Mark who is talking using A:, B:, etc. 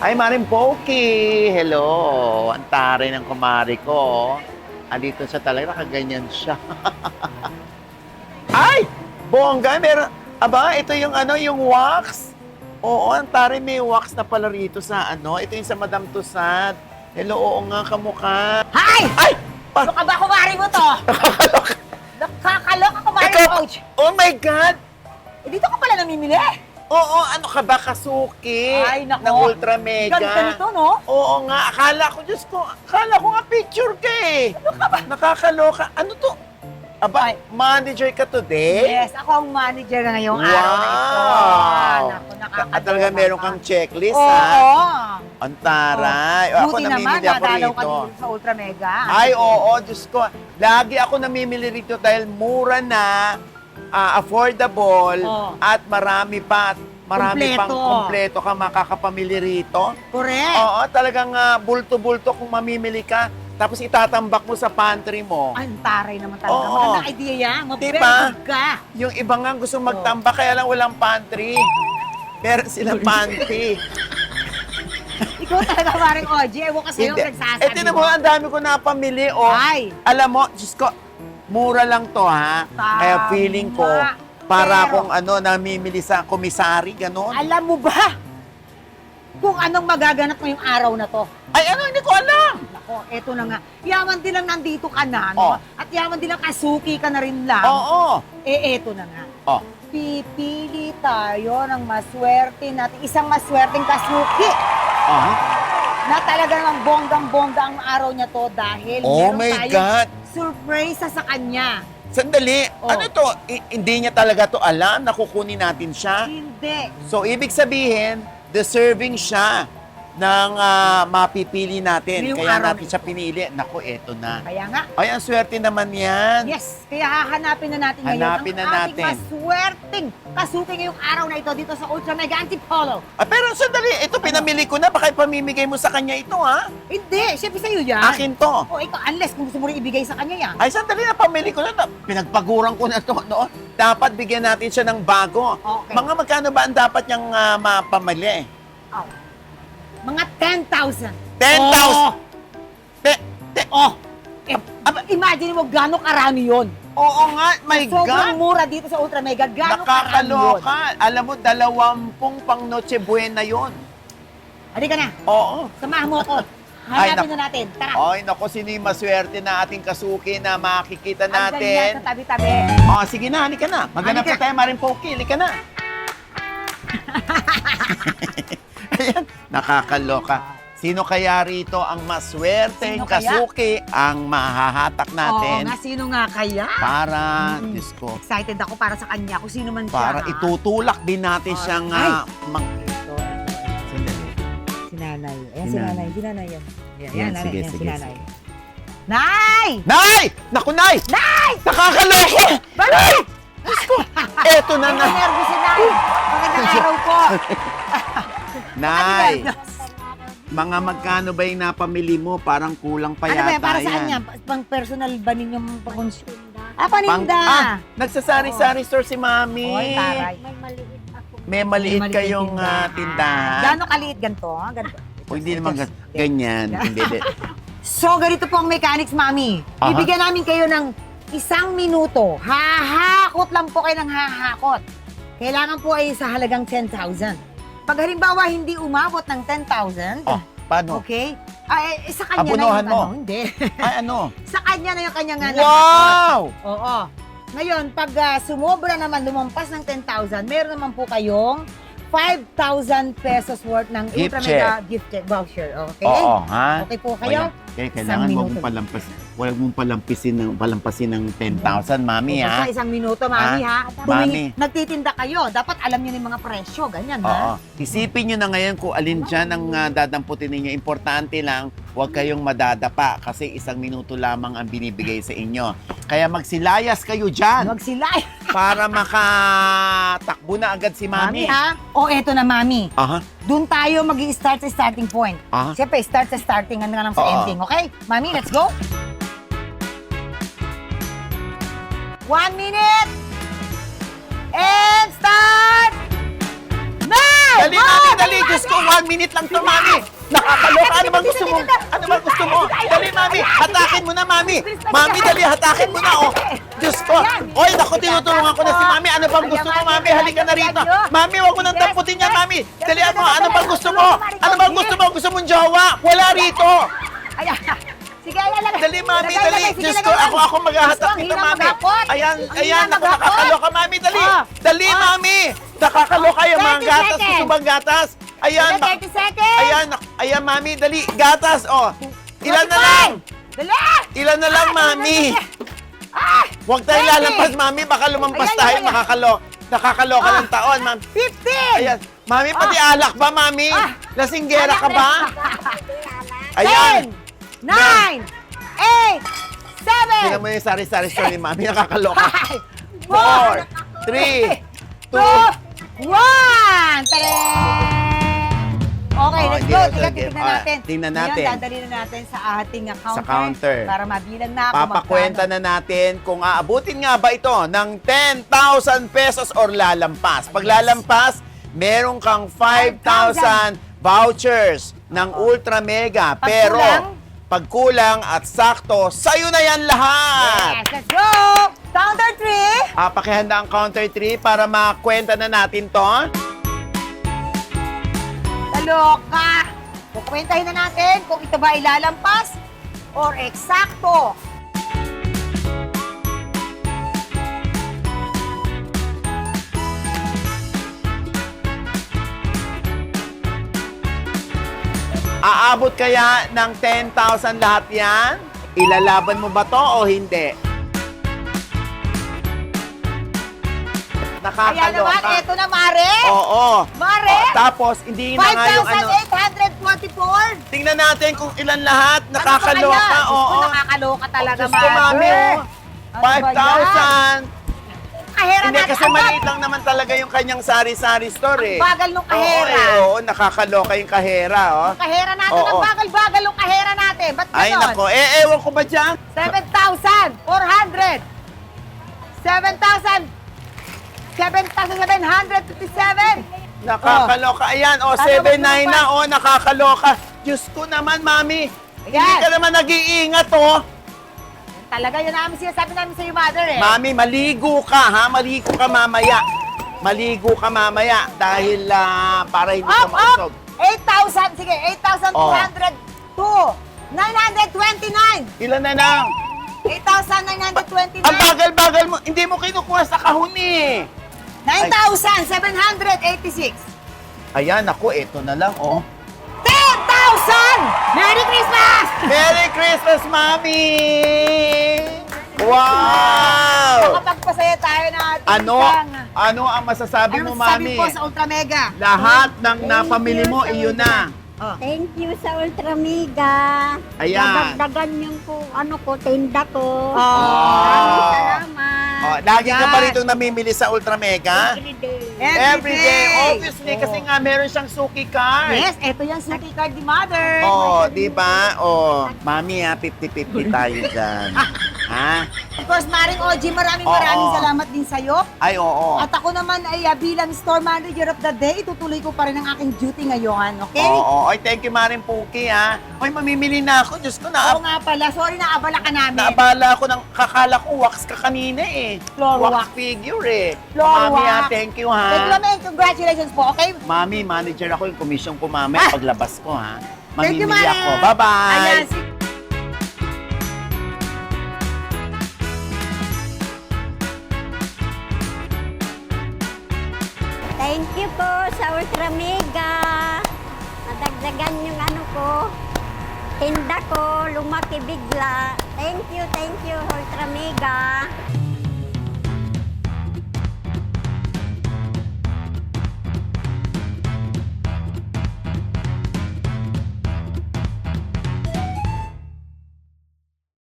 A: Hi, Maring Poki! Hello! Ang taray ng kumari ko. Andito siya talaga, nakaganyan siya. Ay! Bongga, meron... Aba, ito yung yung wax. Oo, ang taray may wax na pala rito sa Ito yung sa Madam Tussaud. Hello, oo nga, kamukha.
B: Hi!
A: Ay!
B: Ano ka ba, kumari mo to? Nakakaloka, kumari mo, coach.
A: Oh my God!
B: Eh, dito ka pala namimili.
A: Oo, ano ka ba, Kasuki?
B: Ay, nako.
A: Ng Ultra Mega.
B: Ganda nito, no?
A: Oo nga, akala ko nga picture ka eh.
B: Ano ka ba?
A: Nakakaloka. Ano to? Aba,
B: Ay.
A: manager ka today?
B: Yes, ako ang manager ngayong
A: Wow!
B: araw na ito. Naku, nakakaloka.
A: At talaga meron kang checklist,
B: Oo.
A: ha? Ang taray. Ako,
B: Buti naman,
A: namimili ako
B: nadalaw ka
A: rito.
B: dito sa Ultra Mega.
A: Ay, oo, Diyos ko. Lagi ako namimili rito dahil mura na, affordable,
B: Oo.
A: at marami pa. Marami
B: Kumpleto.
A: pang kumpleto ka makakapamili rito.
B: Correct.
A: Oo, talagang bulto-bulto kung mamimili ka. Tapos itatambak mo sa pantry mo.
B: Ay, ang taray naman talaga.
A: Oo.
B: Magandang idea yan.
A: Diba?
B: Mabibig ka.
A: Yung iba nga gusto magtambak, kaya lang walang pantry. Meron silang pantry.
B: Ikaw talaga, paring OG. Ewan kasi yung
A: Hindi.
B: nagsasabi
A: Tinan mo, ang dami ko napamili, oh.
B: Ay.
A: Alam mo, Diyos ko, mura lang to, ha? Kaya feeling ko, para
B: Pero-
A: akong namimili sa komisari, gano'n.
B: Alam mo ba kung anong magaganap ngayong araw na to?
A: Ay, hindi ko alam.
B: Ako, eto na nga. Yaman din lang nandito ka na,
A: Oh.
B: no? At yaman din lang kasuki ka na rin lang.
A: Oo.
B: Eto na nga.
A: Oh.
B: Pipili tayo ng maswerte natin. Isang maswerteng kasuki
A: Aha.
B: na talaga namang bonggang-bongga ang araw niya to dahil
A: Oh
B: meron
A: my
B: tayong
A: God.
B: surprise sa kanya.
A: Sandali,
B: Oh.
A: ano to? Hindi niya talaga to alam na kukunin natin siya?
B: Hindi.
A: So, ibig sabihin, deserving siya ng mapipili natin.
B: Ngayong
A: Kaya
B: araw
A: natin
B: na
A: siya pinili. Naku, eto na.
B: Kaya nga,
A: Ay, ang swerte naman yan.
B: yes, kaya hahanapin na natin ngayon
A: Hanapin
B: ang
A: na
B: ating
A: natin.
B: maswerteng kasuki ngayong araw na ito dito sa Ultra Mega Antipolo.
A: Pero sandali, ito pinamili ko na. Baka ipamimigay mo sa kanya ito, ha?
B: Hindi, syempre sa'yo yan.
A: Akin to.
B: O ikaw, unless kung gusto mo rin ibigay sa kanya yan.
A: Ay, sandali na, pamili ko na. Pinagpaguran ko na to noon. Dapat bigyan natin siya ng bago.
B: Okay.
A: Mga magkano ba ang dapat niyang mapamili?
B: Oh. Mga 10,000.
A: 10,000.
B: Oh! Imagine mo gano'ng karami yun.
A: Oo nga, my
B: Sobrang
A: God.
B: mura dito sa Ultra Mega. Gano'ng karami yun.
A: Nakakaloka. Alam mo, 20 pang Noche Buena yun.
B: Halika na,
A: Oo.
B: samahan mo ako.
A: Ay,
B: Hanapin na natin. Tara.
A: Ay, naku, sino yung maswerte na ating kasuki na makikita
B: Andyan yan
A: natin?
B: sa tabi-tabi.
A: Sige na, halika na. Maghanap
B: Halika.
A: na tayo, Maring Poki. Halika na. Ayan, nakakaloka. Sino kaya rito ang maswerteng
B: Sino kaya?
A: kasuki ang mahahatak natin
B: Oo nga, sino nga kaya?
A: para, Diyos ko,
B: Excited ako para sa kanya, kung sino man siya.
A: para
B: ha?
A: itutulak din natin siyang
B: Ay!
A: Ito. Sandali.
B: Si nanay. Ayan,
A: Si
B: si
A: nanay.
B: nanay. Si nanay yan. Ayan,
A: Yan,
B: nanay.
A: sige,
B: Ayan, si
A: sige,
B: nanay. Nay!
A: Nay! Naku, Nay!
B: Nay!
A: Nakakaloko!
B: Balik!
A: Eto na na.
B: Nervous si Nay. Magandang araw po.
A: Nay,
B: Nervous.
A: mga magkano ba yung napamili mo? Parang kulang pa
B: Ano ba
A: yata
B: yan? Para
A: yan.
B: saan yan? Pang personal ba ninyong pang-consume? Paninda.
A: Nagsasari-sari store si Mami.
B: Oy, taray.
A: May maliit
B: May
A: kayong tindahan.
B: Gano'ng kaliit ganito? Ganito.
A: O hindi naman ganyan. Hindi.
B: So, ganito po ang mechanics, Mami.
A: Aha.
B: Bibigyan namin kayo ng 1 minuto. Hahakot lang po kayo ng hahakot. Kailangan po ay sa halagang 10,000. Pag halimbawa hindi umabot ng 10,000,
A: Paano?
B: okay? Sa kanya na
A: Abunuhan
B: yung
A: mo.
B: Hindi.
A: Ay, ano?
B: Sa kanya na yung kanyang
A: Wow!
B: Oo. Ngayon, pag sumobra naman, lumampas ng 10,000, meron naman po kayong 5,000 pesos worth ng
A: Gift
B: Ultra
A: check.
B: Mega gift check voucher. Okay?
A: Oo, ha?
B: Okay po kayo?
A: Kaya kailangan
B: minuto.
A: wag mong palampasin ng 10,000, Mami, ha?
B: Sa 1 minuto, Mami, ha?
A: Mami.
B: Nagtitinda kayo, dapat alam niyo yung mga presyo, ganyan,
A: Oo.
B: ha?
A: Isipin nyo na ngayon kung alin dyan ang dadamputin ninyo. Importante lang, huwag kayong madadapa kasi 1 minuto lamang ang binibigay sa inyo. Kaya magsilayas kayo dyan
B: Huwag sila.
A: para makatakbo na agad si Mami.
B: Mami, ha? O, eto na, Mami.
A: Aha.
B: Doon tayo mag-i-start sa starting point.
A: Aha.
B: Siyempre, start sa starting, hanggang lang sa
A: Oo.
B: ending, okay? Mami, let's go. 1 minute. And start! Now!
A: Dali, mami, dali. Diyos ko, 1 minute lang to, mami. Nakakaloka. Ano bang gusto mo? Ano bang gusto mo? Dali, mami. Hatakin mo na, mami. Mami, dali, hatakin mo na, oh. Diyos ko. Oy, naku, tinutulungan ko na si mami. Ano bang gusto mo, mami? Halika na rito. Mami, wag mo nang tamputin yan, mami. Dali mo. Ano bang gusto mo? Ano bang gusto mo? Gusto mong jowa? Wala rito.
B: Ayan. Sige, ayan, lagay.
A: Dali, mami,
B: Lagay,
A: dali.
B: lagay. Sige,
A: Diyos
B: lagay,
A: ko,
B: mami.
A: ako maghahatak
B: Diyos ko, ang
A: nito,
B: hirap
A: mami.
B: maghapot.
A: Ayan,
B: Ang
A: ayan,
B: hirap
A: naku,
B: maghapot.
A: nakakaloka, mami, dali.
B: Oh.
A: Dali,
B: Oh.
A: mami. Nakakaloka yung mga
B: 30
A: gatas.
B: seconds.
A: Gusto bang gatas? Ayan,
B: Dali, 30 seconds.
A: ayan, mami, dali. Gatas, oh. Ilan na
B: 45.
A: lang?
B: Dali.
A: Ilan na lang, mami?
B: Ah,
A: Huwag tayo
B: 20.
A: lalampas, mami. Baka lumampas
B: Ayan,
A: tayo.
B: ayan.
A: Nakakaloka
B: Ah.
A: ng taon, ma'am.
B: 15.
A: Ayan. Mami, pati alak ba, mami?
B: Ah.
A: Lasinggera ka ba? Ayan.
B: 10, 9, 8, 7,
A: Tingnan mo yung sari-sari store ni mami. Nakakaloka.
B: 5,
A: 4, 3, 2,
B: 1. Okay, let's go.
A: sige,
B: Tingnan
A: ah,
B: natin.
A: tingnan natin.
B: Ngayon, dadali na natin sa ating counter.
A: Sa counter.
B: Para mabilang na kung
A: papakwenta
B: magkano.
A: na natin kung aabutin nga ba ito ng 10,000 pesos or lalampas. Pag lalampas, meron kang 5,000 vouchers ng Ultra Mega.
B: Pag
A: Pero,
B: kulang?
A: pag kulang at sakto, sa'yo na yan lahat!
B: Yes, let's go! Counter 3.
A: Pakihanda ang counter 3 para makwenta na natin to.
B: Taloka! Kukwentahin na natin kung ito ba ilalampas or eksakto.
A: Aabot kaya ng 10,000 lahat yan? Ilalaban mo ba to o hindi?
B: Ayan naman,
A: Nakakaloka.
B: eto na, Mare!
A: Oo.
B: Mare!
A: Tapos, hindi na nga yung ano.
B: 5,844!
A: Tingnan natin kung ilan lahat. Nakakaloka.
B: Ano kaya?
A: Oo.
B: Gusto, nakakaloka talaga,
A: Diyos ko, mami, oh.
B: Ano ba yan?
A: 5,000.
B: Kahera
A: Hindi,
B: natin.
A: kasi maliit lang naman talaga yung kanyang sari-sari store eh.
B: Ang bagal nung kahera.
A: Oo, nakakaloka yung kahera, oh.
B: Kahera natin,
A: Oo.
B: ang bagal-bagal yung kahera natin. Ba't ganon?
A: Ay, nako. Ewan ko ba dyan?
B: 7,400! 7,757!
A: Nakakaloka. Ayan, oh,
B: Ano ba
A: 7-9 na, oh, nakakaloka. Diyos ko naman, mami. Hindi
B: Ayan.
A: ka naman nag-iingat, oh.
B: Talaga, yun namin sinasabi namin sa iyo, Mother, eh.
A: Mami, maligo ka, ha? Maligo ka mamaya. Maligo ka mamaya dahil para hindi ka
B: Up,
A: mausog.
B: 8,000, sige, 8,202. 929.
A: Ilan na lang?
B: 8,929.
A: Ang bagal-bagal mo. Hindi mo kinukuha sa kahon eh.
B: 9,786.
A: Ayan, ako, eto na lang, oh.
B: 10,000! Merry Christmas!
A: Merry Christmas, Mami! Wow!
B: Nakapagpasaya tayo ng ating
A: Ano ang masasabi mo, Mami?
B: po sa Ultra Mega?
A: Lahat ng napamili mo, iyon na.
B: Oh.
C: Thank you sa Ultra Mega.
A: Ayan.
C: Nadagdagan yung tinda ko.
B: Oh.
C: Maraming salamat.
A: Oh, lagi ka pa
B: Yan.
A: rito namimili sa Ultra Mega?
C: Every day.
A: Every day. Obviously, kasi nga meron siyang suki card.
B: Yes, eto yung suki card ni Mother.
A: Oh, di ba? Oh, Mami, 50-50 tayo dyan. Ha?
B: Of course, Maring OG, maraming
A: Oo.
B: salamat din sa'yo.
A: Ay, oo.
B: At ako naman ay bilang store manager of the day, itutuloy ko pa rin ang aking duty ngayon, okay?
A: Oo. Ay, thank you, Maring Puki, ha? Oy, mamimili na ako. Diyos ko,
B: Oo nga pala, sorry na abala ka namin.
A: naabala ako ng kakala ko wax ka kanina eh.
B: Floor wax.
A: Figure eh.
B: Floor
A: Mami, ha?
B: wax.
A: Thank you, ha?
B: Thank you, Ma'am. Congratulations po, okay?
A: Mami, manager ako yung commission ko mamaya paglabas ko, ha?
B: Thank you,
A: Mamimili
B: Mare.
A: ako. Bye-bye!
B: Ayan,
C: Thank you po sa Ultra Mega. Nadagdagan yung tinda ko, lumaki bigla. Thank you, Ultra Mega.